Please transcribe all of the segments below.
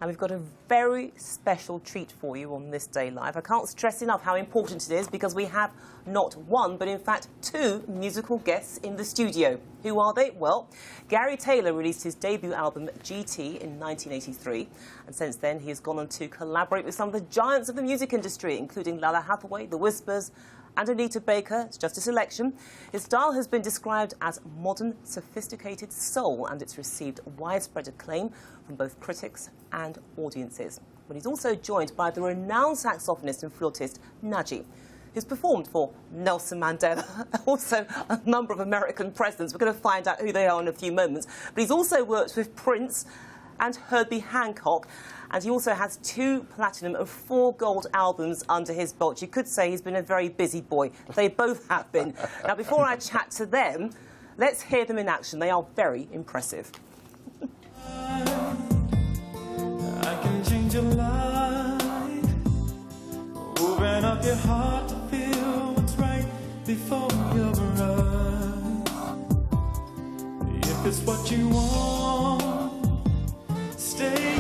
And we've got a very special treat for you on This Day Live. I can't stress enough how important it is because we have not one, but in fact two musical guests in the studio. Who are they? Well, Gary Taylor released his debut album GT in 1983, and since then he has gone on to collaborate with some of the giants of the music industry, including Lalah Hathaway, the Whispers and Anita Baker. It's just a selection. His style has been described as modern, sophisticated soul, and it's received widespread acclaim from both critics and audiences. But he's also joined by the renowned saxophonist and flautist Najee, who's performed for Nelson Mandela, also a number of American presidents. We're going to find out who they are in a few moments. But he's also worked with Prince and Herbie Hancock, and he also has 2 platinum and 4 gold albums under his belt. You could say he's been a very busy boy. They both have been. Now, before I chat to them, let's hear them in action. They are very impressive. I can change your life, open up your heart to feel what's right before your eyes. If it's what you want, stay.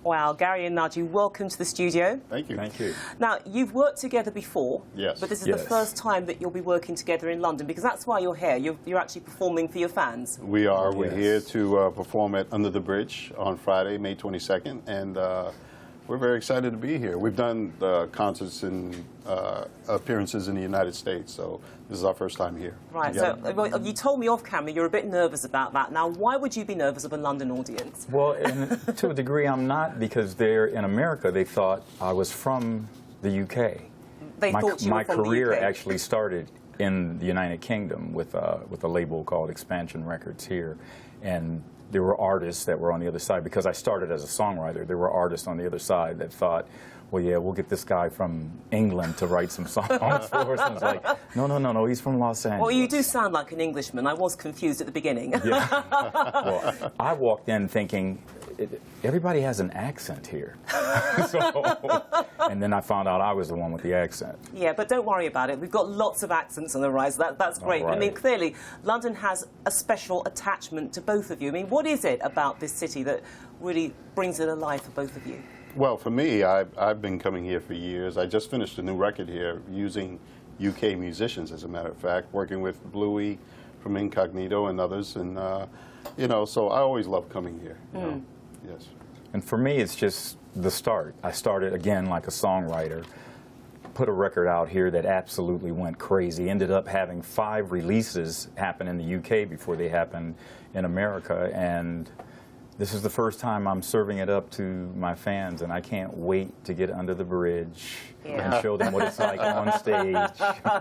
Wow, Gary and Najee, welcome to the studio. Thank you. Thank you. Now, you've worked together before, Yes. but this is Yes. the first time that you'll be working together in London, because that's why you're here. You're actually performing for your fans. We are. We're Yes. here to perform at Under the Bridge on Friday, May 22nd, and we're very excited to be here. We've done concerts and appearances in the United States, so this is our first time here. Right, together. so well, you told me off camera you're a bit nervous about that. Now, why would you be nervous of a London audience? Well, to a degree, I'm not, because they're in America. They thought I was from the UK. They thought you my were from career the UK. actually started in the United Kingdom with a label called Expansion Records here, and there were artists that were on the other side. Because I started as a songwriter, there were artists on the other side that thought, well, yeah, we'll get this guy from England to write some songs for us. And it's like, no, he's from Los Angeles. Well, you do sound like an Englishman. I was confused at the beginning. Yeah. Well, I walked in thinking, everybody has an accent here. And then I found out I was the one with the accent. Yeah, but don't worry about it. We've got lots of accents on the rise. That's great. Right. I mean, clearly, London has a special attachment to both of you. I mean, what is it about this city that really brings it alive for both of you? Well, for me, I've been coming here for years. I just finished a new record here using UK musicians, as a matter of fact, working with Bluey from Incognito and others, and you know, so I always love coming here. You know? Yes. And for me, it's just the start. I started, again, like a songwriter, put a record out here that absolutely went crazy, ended up having 5 releases happen in the UK before they happened in America, and this is the first time I'm serving it up to my fans, and I can't wait to get under the bridge and show them what it's like on stage.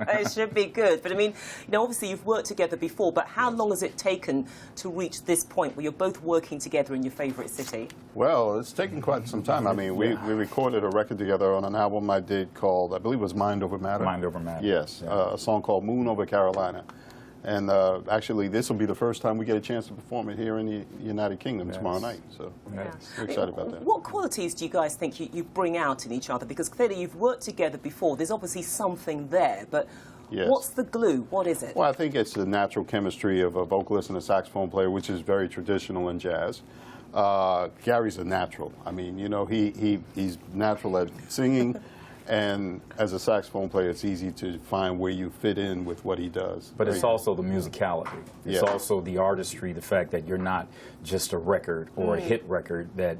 It should be good. But I mean, you know, obviously you've worked together before, but how long has it taken to reach this point where you're both working together in your favourite city? Well, it's taken quite some time. I mean, we recorded a record together on an album I did called, I believe it was Mind Over Matter. Mind Over Matter. Yes, Yeah. a song called Moon Over Carolina. And actually, this will be the first time we get a chance to perform it here in the United Kingdom tomorrow night. So Yes. we're excited about that. What qualities do you guys think you bring out in each other? Because clearly you've worked together before. There's obviously something there, but Yes. what's the glue? What is it? Well, I think it's the natural chemistry of a vocalist and a saxophone player, which is very traditional in jazz. Gary's a natural. I mean, you know, he's natural at singing. And as a saxophone player, it's easy to find where you fit in with what he does. But it's also the musicality. It's Yeah. also the artistry, the fact that you're not just a record or a hit record, that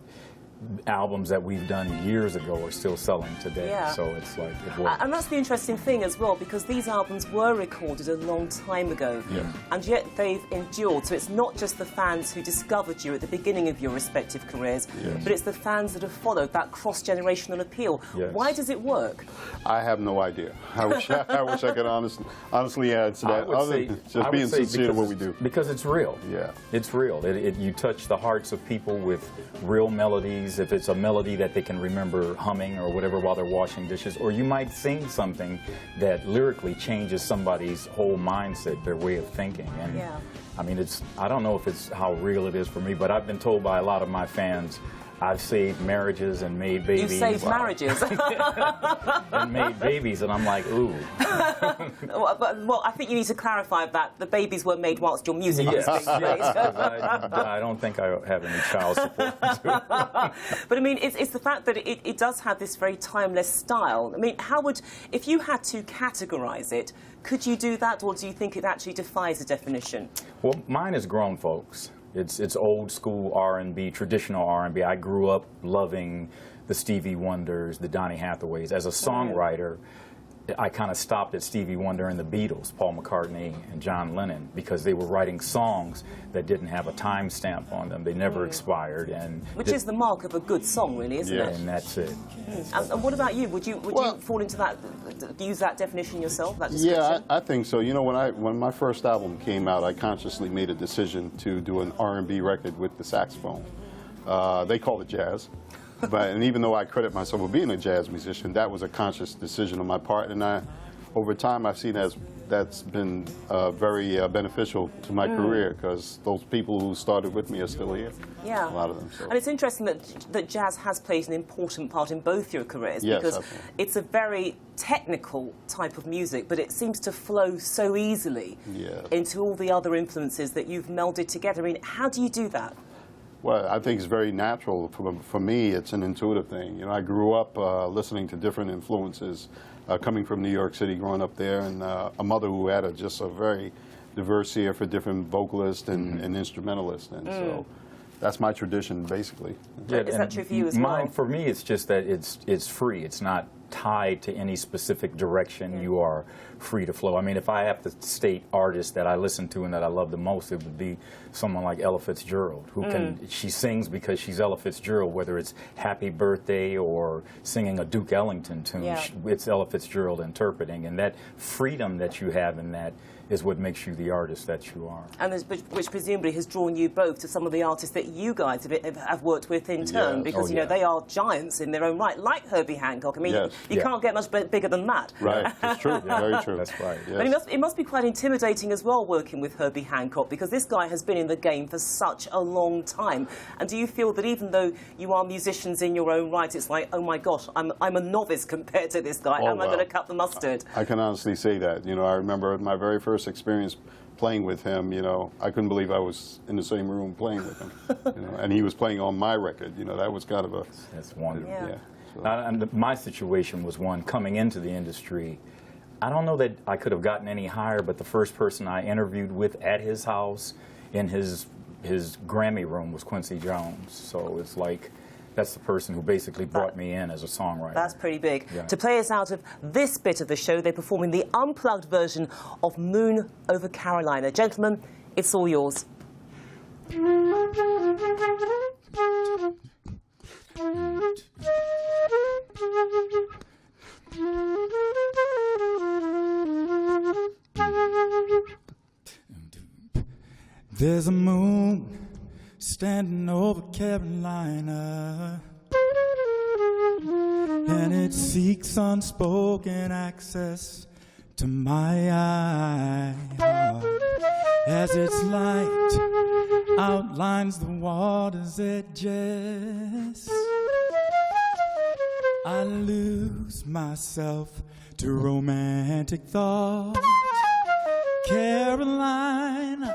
albums that we've done years ago are still selling today. Yeah. So it's like, it works. And that's the interesting thing as well, because these albums were recorded a long time ago, Yeah. and yet they've endured. So it's not just the fans who discovered you at the beginning of your respective careers, Yes. but it's the fans that have followed, that cross-generational appeal. Yes. Why does it work? I have no idea. I wish I could honestly answer that, other than just being sincere to what we do. Because it's real. Yeah. It's real. You touch the hearts of people with real melodies babies, if it's a melody that they can remember humming or whatever while they're washing dishes, or you might sing something that lyrically changes somebody's whole mindset, their way of thinking. And Yeah. I mean, I don't know if it's how real it is for me, but I've been told by a lot of my fans, I've saved marriages and made babies. You saved marriages. And made babies, and I'm like, ooh. Well, I think you need to clarify that the babies were made whilst your music was being played. I don't think I have any child support. But I mean, it's the fact that it does have this very timeless style. I mean, if you had to categorise it, could you do that, or do you think it actually defies a definition? Well, mine is grown folks. It's old school R&B, traditional R&B. I grew up loving the Stevie Wonders, the Donny Hathaways. As a songwriter, I kind of stopped at Stevie Wonder and the Beatles, Paul McCartney and John Lennon, because they were writing songs that didn't have a time stamp on them. They never expired. Which is the mark of a good song, really, isn't it? And that's it. And what about you? Would you fall into that, use that definition yourself, that description? Yeah, I think so. You know, when my first album came out, I consciously made a decision to do an R&B record with the saxophone. They call it jazz. And even though I credit myself with being a jazz musician, that was a conscious decision on my part. And over time, I've seen that's been very beneficial to my career, because those people who started with me are still here. Yeah. A lot of them. So. And it's interesting that jazz has played an important part in both your careers, Yes, because absolutely. it's a very technical type of music, but it seems to flow so easily into all the other influences that you've melded together. I mean, how do you do that? Well, I think it's very natural. For me, it's an intuitive thing. You know, I grew up listening to different influences, coming from New York City, growing up there, and a mother who had just a very diverse ear for different vocalists and instrumentalists. And so that's my tradition, basically. Yeah, is that true for you as well? For me, it's just that it's free. It's not tied to any specific direction. You are free to flow. I mean, if I have to state artists that I listen to and that I love the most, it would be someone like Ella Fitzgerald, who she sings because she's Ella Fitzgerald, whether it's Happy Birthday or singing a Duke Ellington tune, it's Ella Fitzgerald interpreting, and that freedom that you have in that is what makes you the artist that you are. And which presumably has drawn you both to some of the artists that you guys have worked with in turn, because you know they are giants in their own right, like Herbie Hancock. I mean, you can't get much bigger than that. Right, it's true, very true. That's right. Yes. But it must be quite intimidating as well, working with Herbie Hancock, because this guy has been in the game for such a long time. And do you feel that even though you are musicians in your own right, it's like, oh my gosh, I'm a novice compared to this guy. How am I going to cut the mustard? I can honestly say that. You know, I remember my very first experience playing with him. You know, I couldn't believe I was in the same room playing with him. You know, and he was playing on my record. You know, that was kind of a. That's wonderful. Yeah. So. And my situation was one coming into the industry. I don't know that I could have gotten any higher, but the first person I interviewed with at his house in his Grammy room was Quincy Jones. So it's like, that's the person who basically brought me in as a songwriter. That's pretty big. Yeah. To play us out of this bit of the show, they're performing the unplugged version of Moon Over Carolina. Gentlemen, it's all yours. There's a moon standing over Carolina, and it seeks unspoken access to my eye as its light outlines the water's edges. I lose myself to romantic thought. Carolina,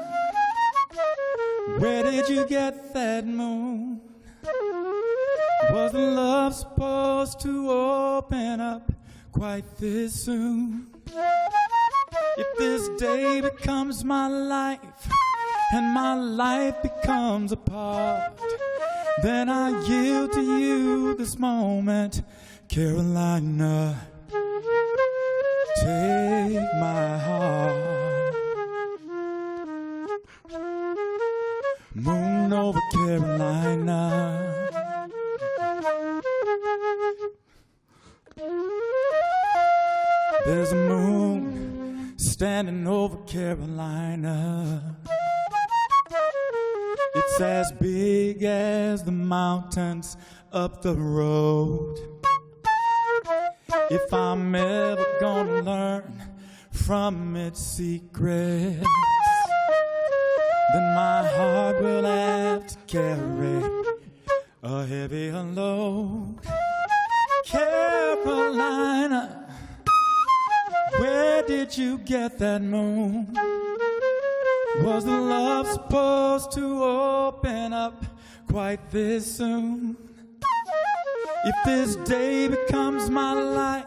where did you get that moon? Was the love supposed to open up quite this soon? If this day becomes my life and my life becomes a part, then I yield to you this moment. Carolina, take my heart. Moon over Carolina. There's a moon standing over Carolina. It It's as big as the mountains up the road. If I'm ever gonna learn from its secrets, then my heart will have to carry a heavier load. Carolina, where did you get that moon? Was the love supposed to open up quite this soon? If this day becomes my life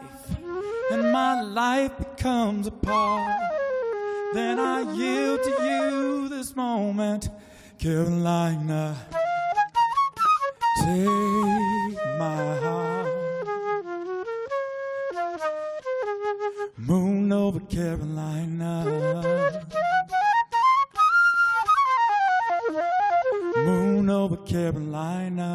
and my life becomes a part, then I yield to you this moment, Carolina. Take my heart. Moon over Carolina. Moon over Carolina.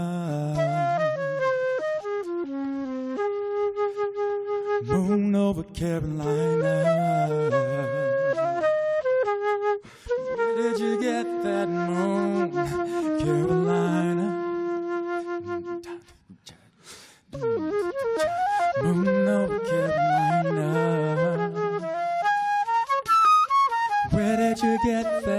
Moon over Carolina. Where did you get that moon, Carolina? Moon over Carolina. Where did you get that